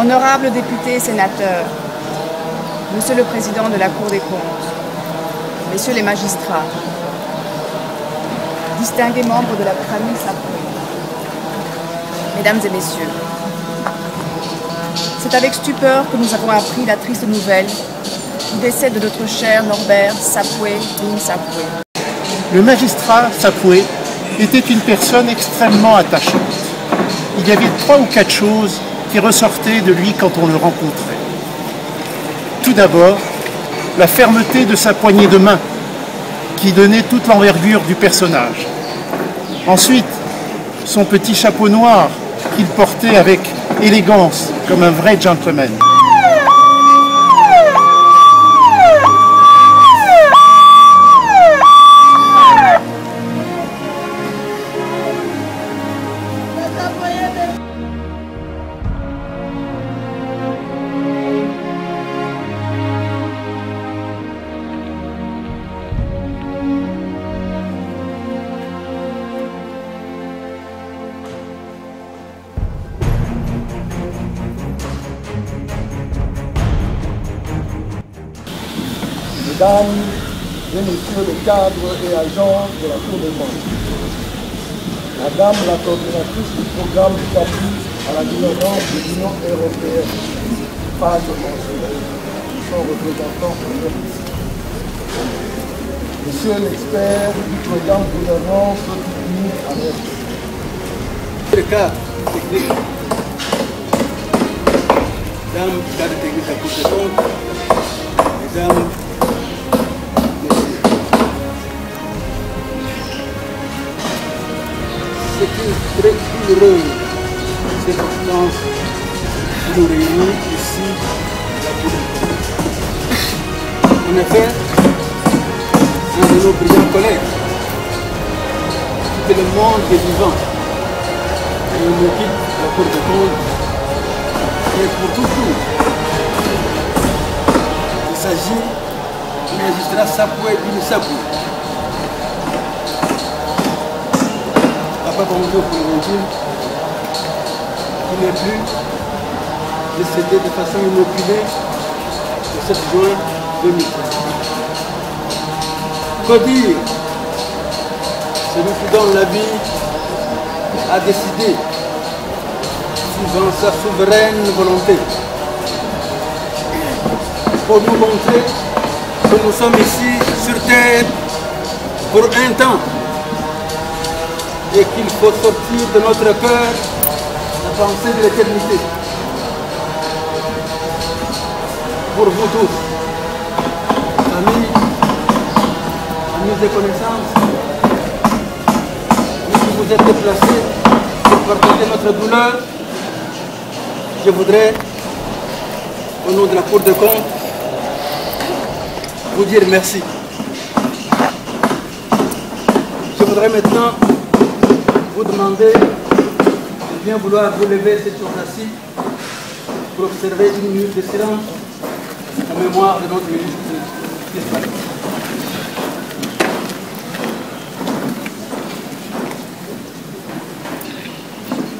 Honorables députés et sénateurs, Monsieur le Président de la Cour des comptes, Messieurs les magistrats, distingués membres de la famille Sapoué, Mesdames et Messieurs, c'est avec stupeur que nous avons appris la triste nouvelle du décès de notre cher Norbert Sapoué bin Sapoué. Le magistrat Sapoué était une personne extrêmement attachante. Il y avait 3 ou 4 choses qui ressortaient de lui quand on le rencontrait. Tout d'abord, la fermeté de sa poignée de main, qui donnait toute l'envergure du personnage. Ensuite, son petit chapeau noir qu'il portait avec élégance, comme un vrai gentleman. Mesdames et Messieurs les cadres et agents de la Cour des comptes, Madame la coordinatrice du programme d'appui à la gouvernance de l'Union européenne, pas de conseiller, son représentant ici. Monsieur l'expert du programme de gouvernance technique à l'Est. Le cas technique, Madame, cadre technique à Cour des comptes, Mesdames, c'est une très heureuse circonstance qui nous réunit ici à la Cour des comptes. En effet, un de nos brillants collègues, c'est le monde des vivants, et il nous quitte la Cour des comptes, et pour toujours. Il s'agit du magistrat Sapoué bin Sapoué. Pas bonjour pour vous dire qu'il n'est plus décédé de façon inoculée le 7 juin 2013. Que dire? Celui qui dans la vie a décidé, suivant sa souveraine volonté, pour nous montrer que nous sommes ici sur terre pour un temps, et qu'il faut sortir de notre cœur la pensée de l'éternité. Pour vous tous, famille, amis et connaissances, si vous êtes déplacés pour partager notre douleur, je voudrais, au nom de la Cour des comptes, vous dire merci. Je voudrais maintenant vous demander de bien vouloir vous lever cette jour-ci pour observer une minute de silence en mémoire de notre ministre d'Espagne.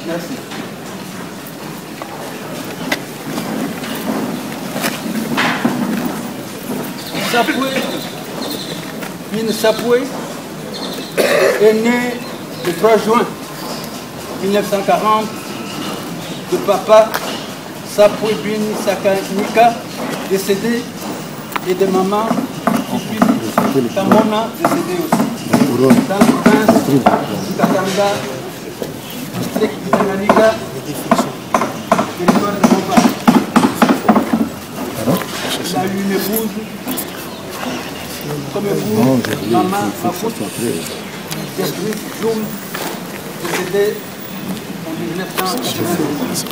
Merci. Sapoué bin Sapoué est né le 3 juin 1940 de papa Sapoué bin Sakanika, décédé, et de maman Kipili Tamona, décédée aussi, dans la province du Katanga, district du Tanganyika, territoire de Mopane. Il a eu une épouse comme vous, maman Mafout, Gertrude Djoum, décédée en 1992.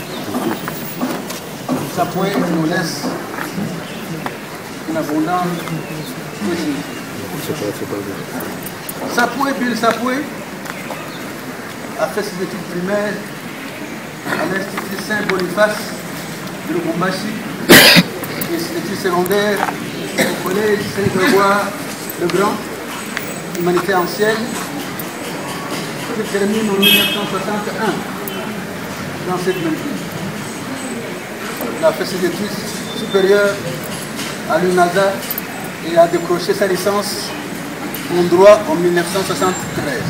Sapoué nous laisse une abondante poésie. Sapoué bin Sapoué a fait ses études primaires à l'Institut Saint-Boniface de Lubumbashi et ses études secondaires au collège Saint-Grégoire le Grand, Humanité ancienne, qui termine en 1961 dans cette même ville. Il a fait ses études supérieures à l'UNASA et a décroché sa licence en droit en 1973.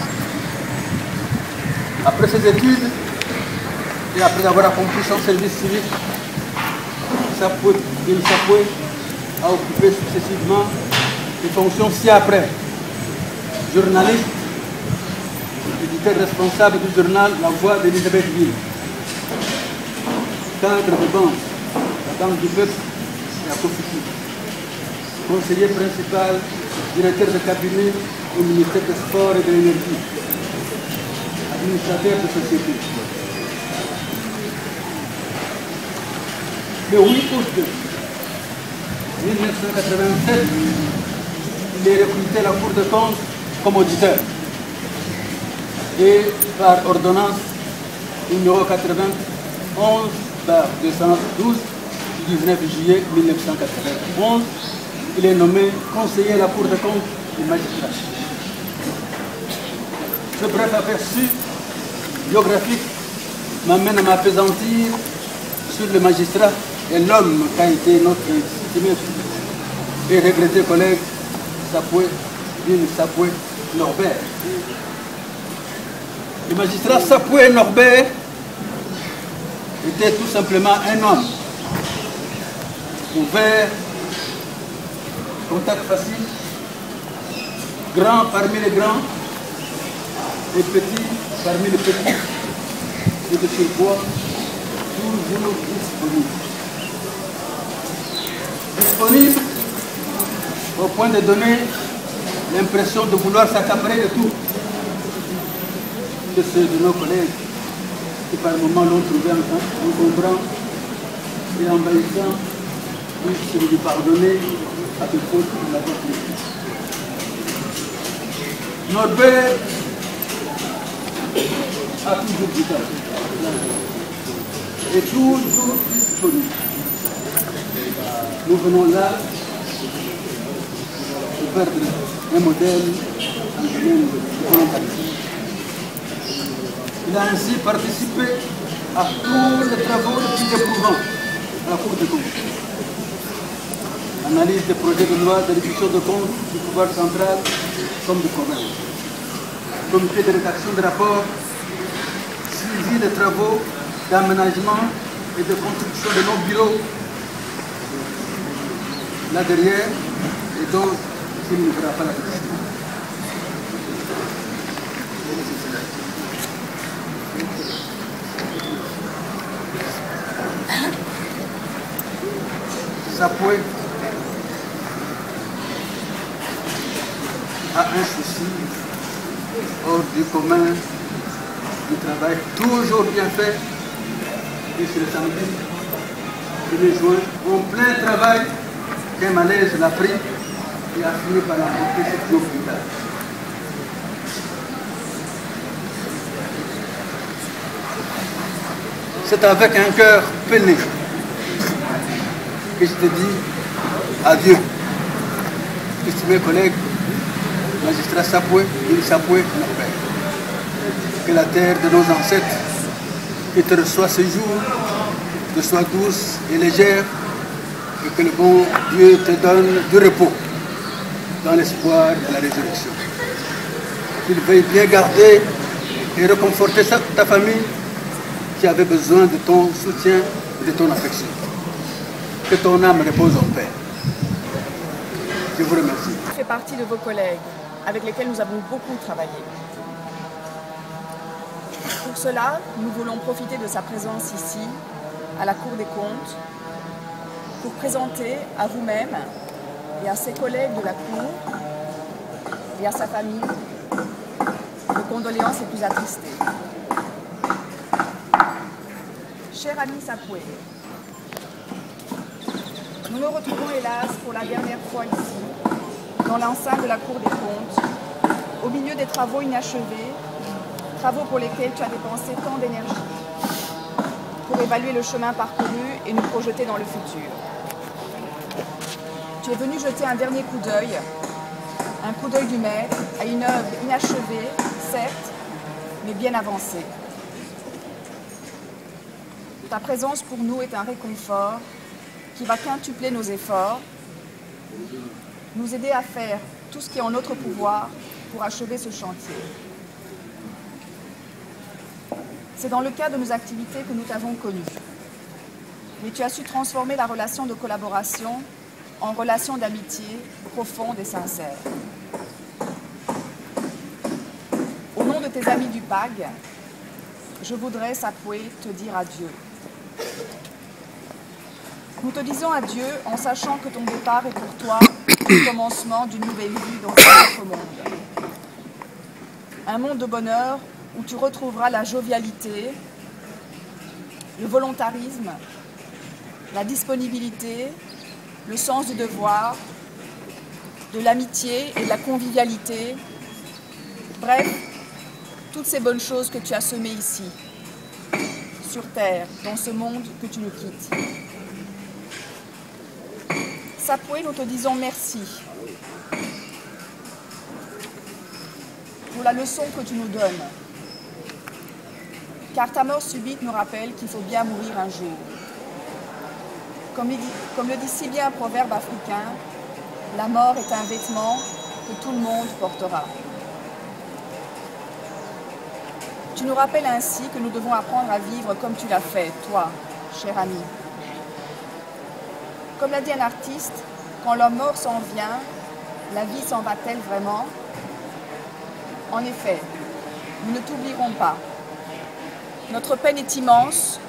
Après ses études et après avoir accompli son service civique, Bin Sapoué a occupé successivement des fonctions ci-après: journaliste, éditeur responsable du journal La Voix d'Elisabethville, cadre de banque, la Banque du Peuple et la Cofiki, conseiller principal, directeur de cabinet au ministère des Sports et de l'Énergie, administrateur de société. Le 8 août 1987, il est recruté à la Cour des comptes comme auditeur. Et par ordonnance numéro 91/212 du 19 juillet 1991, il est nommé conseiller à la Cour des comptes du magistrat. Ce bref aperçu biographique m'amène à m'appesantir sur le magistrat et l'homme qui a été notre estimé et regretté collègue Bin Sapoué Norbert. Le magistrat Sapoué Norbert était tout simplement un homme ouvert, contact facile, grand parmi les grands et petit parmi les petits, et de surcroît toujours disponible. Disponible au point de donner l'impression de vouloir s'accaparer de tout. De ceux de nos collègues qui par moments l'ont trouvé encombrant et envahissant, puissent lui pardonner à des fautes qu'il n'a pas commises. Norbert a toujours dit ça. Et toujours disponible. Nous venons là de perdre un modèle en domaine de volontarisme. Il a ainsi participé à tous les travaux les plus éprouvants à la Cour des comptes. Analyse des projets de loi de réduction de comptes du pouvoir central comme du commun. Comité de rédaction de rapports, suivi des travaux d'aménagement et de construction de nos bureaux là derrière, et donc il ne fera pas la question. Sapoué a un souci hors du commun du travail toujours bien fait, et c'est le samedi 1er juin, en plein travail, qu'un malaise l'a pris et a fini par l'emporter 7 jours plus tard. C'est avec un cœur peiné que je te dis adieu, estimés collègues, magistrat Sapoué, Bin Sapoué Norbert. Que la terre de nos ancêtres qui te reçoit ce jour te soit douce et légère, et que le bon Dieu te donne du repos dans l'espoir de la résurrection. Qu'il veuille bien garder et réconforter ta famille qui avait besoin de ton soutien et de ton affection. Que ton âme repose en paix. Je vous remercie. Je fais partie de vos collègues avec lesquels nous avons beaucoup travaillé. Pour cela, nous voulons profiter de sa présence ici, à la Cour des comptes, pour présenter à vous-même et à ses collègues de la Cour et à sa famille nos condoléances les plus attristées. Cher ami Sapoué, nous nous retrouvons hélas pour la dernière fois ici, dans l'enceinte de la Cour des comptes, au milieu des travaux inachevés, travaux pour lesquels tu as dépensé tant d'énergie, pour évaluer le chemin parcouru et nous projeter dans le futur. Tu es venu jeter un dernier coup d'œil du maître à une œuvre inachevée, certes, mais bien avancée. Ta présence pour nous est un réconfort qui va quintupler nos efforts, nous aider à faire tout ce qui est en notre pouvoir pour achever ce chantier. C'est dans le cadre de nos activités que nous t'avons connu. Mais tu as su transformer la relation de collaboration en relation d'amitié profonde et sincère. Au nom de tes amis du PAG, je voudrais, Sapoué, te dire adieu. Nous te disons adieu en sachant que ton départ est pour toi le commencement d'une nouvelle vie dans un autre monde. Un monde de bonheur où tu retrouveras la jovialité, le volontarisme, la disponibilité, le sens du devoir, de l'amitié et de la convivialité. Bref, toutes ces bonnes choses que tu as semées ici, sur Terre, dans ce monde que tu nous quittes. Sapoué, nous te disons merci pour la leçon que tu nous donnes. Car ta mort subite nous rappelle qu'il faut bien mourir un jour. Comme le dit si bien un proverbe africain, la mort est un vêtement que tout le monde portera. Tu nous rappelles ainsi que nous devons apprendre à vivre comme tu l'as fait, toi, cher ami. Comme l'a dit un artiste, quand l'homme mort s'en vient, la vie s'en va-t-elle vraiment? En effet, nous ne t'oublierons pas. Notre peine est immense,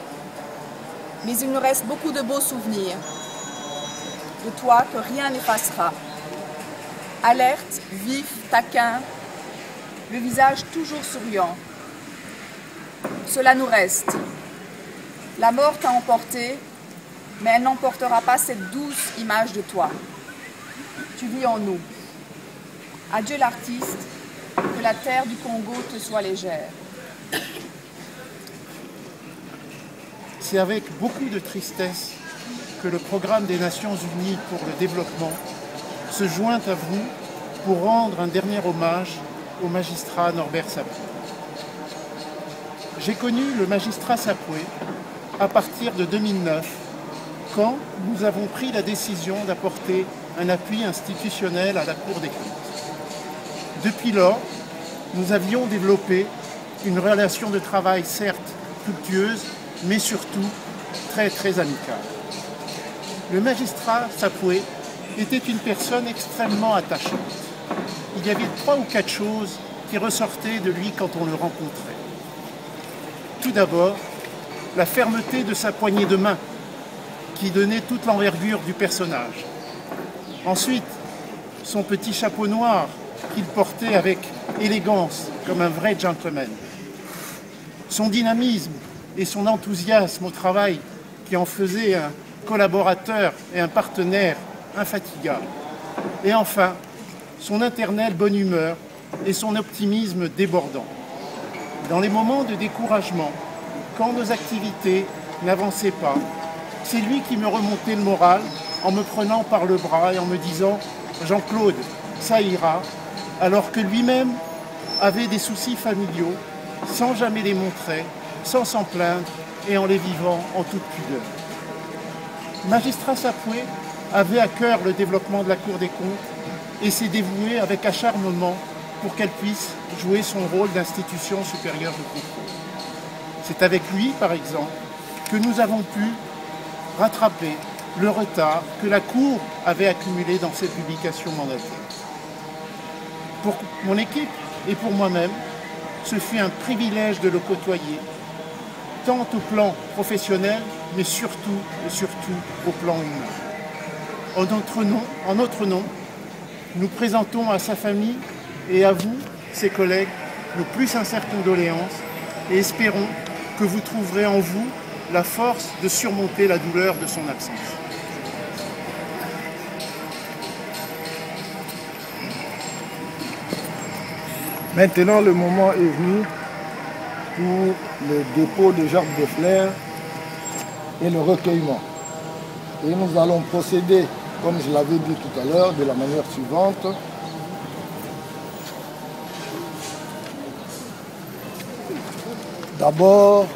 mais il nous reste beaucoup de beaux souvenirs de toi que rien n'effacera. Alerte, vif, taquin, le visage toujours souriant. Cela nous reste. La mort t'a emporté, mais elle n'emportera pas cette douce image de toi. Tu vis en nous. Adieu l'artiste, que la terre du Congo te soit légère. C'est avec beaucoup de tristesse que le programme des Nations Unies pour le développement se joint à vous pour rendre un dernier hommage au magistrat Norbert Sapoué. J'ai connu le magistrat Sapoué à partir de 2009, quand nous avons pris la décision d'apporter un appui institutionnel à la Cour des comptes. Depuis lors, nous avions développé une relation de travail certes fructueuse, mais surtout très amicale. Le magistrat Sapoué était une personne extrêmement attachante. Il y avait 3 ou 4 choses qui ressortaient de lui quand on le rencontrait. Tout d'abord, la fermeté de sa poignée de main, qui donnait toute l'envergure du personnage. Ensuite, son petit chapeau noir qu'il portait avec élégance, comme un vrai gentleman. Son dynamisme et son enthousiasme au travail qui en faisait un collaborateur et un partenaire infatigable. Et enfin, son éternelle bonne humeur et son optimisme débordant. Dans les moments de découragement, quand nos activités n'avançaient pas, c'est lui qui me remontait le moral en me prenant par le bras et en me disant « Jean-Claude, ça ira », alors que lui-même avait des soucis familiaux, sans jamais les montrer, sans s'en plaindre et en les vivant en toute pudeur. Magistrat Sapoué avait à cœur le développement de la Cour des comptes et s'est dévoué avec acharnement pour qu'elle puisse jouer son rôle d'institution supérieure de contrôle. C'est avec lui, par exemple, que nous avons pu rattraper le retard que la Cour avait accumulé dans ses publications mandataires. Pour mon équipe et pour moi-même, ce fut un privilège de le côtoyer, tant au plan professionnel, mais surtout au plan humain. En notre nom, nous présentons à sa famille et à vous, ses collègues, nos plus sincères condoléances et espérons que vous trouverez en vous la force de surmonter la douleur de son absence. Maintenant, le moment est venu pour le dépôt de gerbes de fleurs et le recueillement. Et nous allons procéder, comme je l'avais dit tout à l'heure, de la manière suivante. D'abord,